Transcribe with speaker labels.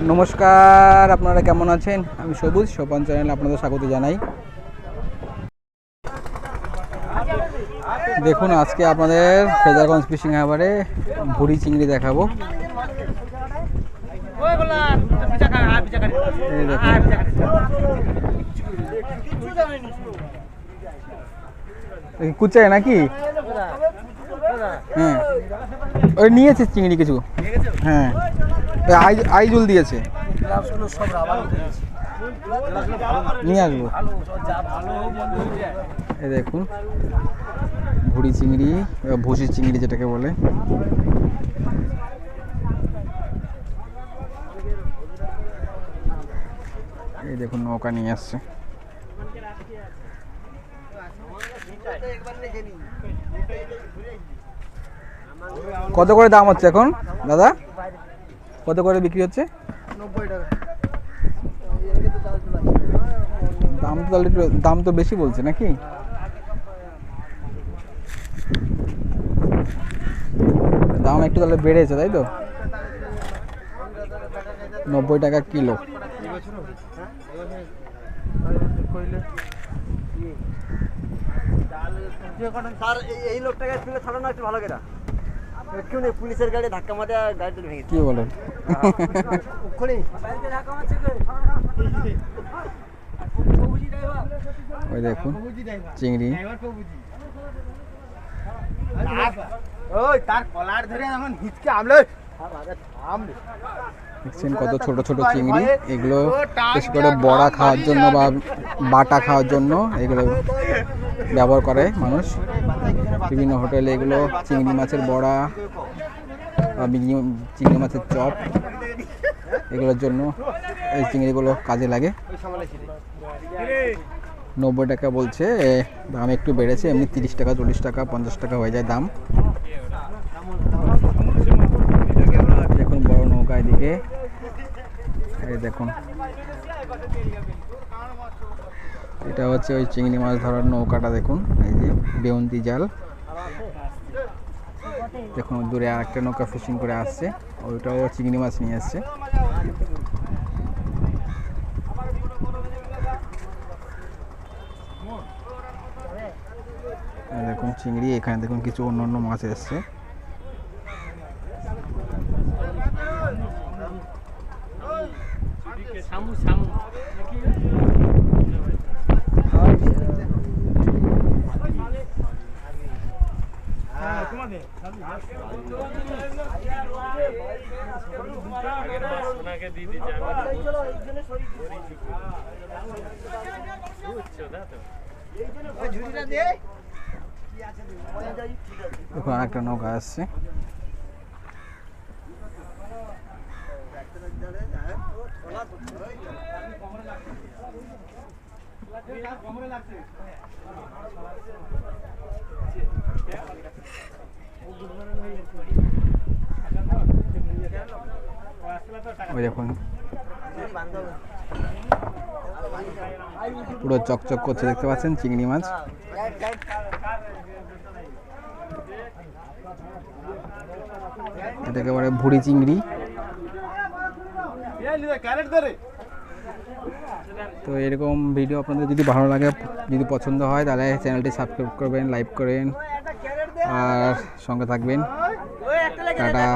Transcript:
Speaker 1: নমস্কার, আপনারা কেমন আছেন? আমি সবুজ সোপান চ্যানেলে আপনাদের স্বাগত জানাই। দেখুন, আজকে আপনাদের ফ্রেজারগঞ্জ ফিশিং হারবারে ভুড়ি চিংড়ি দেখাবো। কুচায় নাকি? হ্যাঁ, ওই নিয়েছে চিংড়ি কিছু। হ্যাঁ, আইজুল দিয়েছে, নিয়ে আসবো। এই দেখুন ভুড়ি চিংড়ি, ভুসি চিংড়ি যেটাকে বলে। এই দেখুন নৌকা নিয়ে আসছে। কত করে দাম হচ্ছে এখন দাদা? কত করে বিক্রি হচ্ছে?
Speaker 2: 90 টাকা।
Speaker 1: দাম তো বেশি বলছে নাকি? দাম একটু তাহলে বেড়েছে, তাই তো? 90 টাকা কিলো।
Speaker 2: এই লোকটাকে তুলে ছাড়ো না একটু ভালো করে। কেউ নেই, পুলিশের গাড়ি ধাক্কা মারে গাড়িটা ভেঙে
Speaker 1: কি বলেন? ওই দেখুন চিংড়ি।
Speaker 2: ওই তার কলার ধরে এখন হিচকে আমলে
Speaker 1: দেখছেন কত ছোট ছোট চিংড়ি। এগুলো বেশি করে বড়া খাওয়ার জন্য বা বাটা খাওয়ার জন্য এগুলো ব্যবহার করে মানুষ। বিভিন্ন হোটেলে এগুলো চিংড়ি মাছের বড়া বা চিংড়ি মাছের চপ, এগুলোর জন্য এই চিংড়িগুলো কাজে লাগে। 90 টাকা বলছে, দাম একটু বেড়েছে। এমনি 30 টাকা, 40 টাকা, 50 টাকা হয়ে যায় দাম। দেখুন বড় নৌকা এদিকে। এই দেখুন, এটা হচ্ছে ওই চিংড়ি মাছ ধরার নৌকাটা। দেখুন এই যে বেউন্তি জাল। দেখুন দূরে আর একটা নৌকা ফিশিং করে আসছে, ওইটাও চিংড়ি মাছ নিয়ে আসছে। দেখুন চিংড়ি, এখানে দেখুন কিছু অন্য অন্য মাছ এসছে। দেখুন আরেকটা নৌকা আসছে। ওই দেখুন পুরো চকচক করছে, দেখতে পাচ্ছেন চিংড়ি মাছ। এটা একেবারে ভুড়ি চিংড়ি। তো এরকম ভিডিও আপনাদের যদি ভালো লাগে, যদি পছন্দ হয়, তাহলে চ্যানেলটি সাবস্ক্রাইব করবেন, লাইক করেন আর সঙ্গে থাকবেন। টাটা।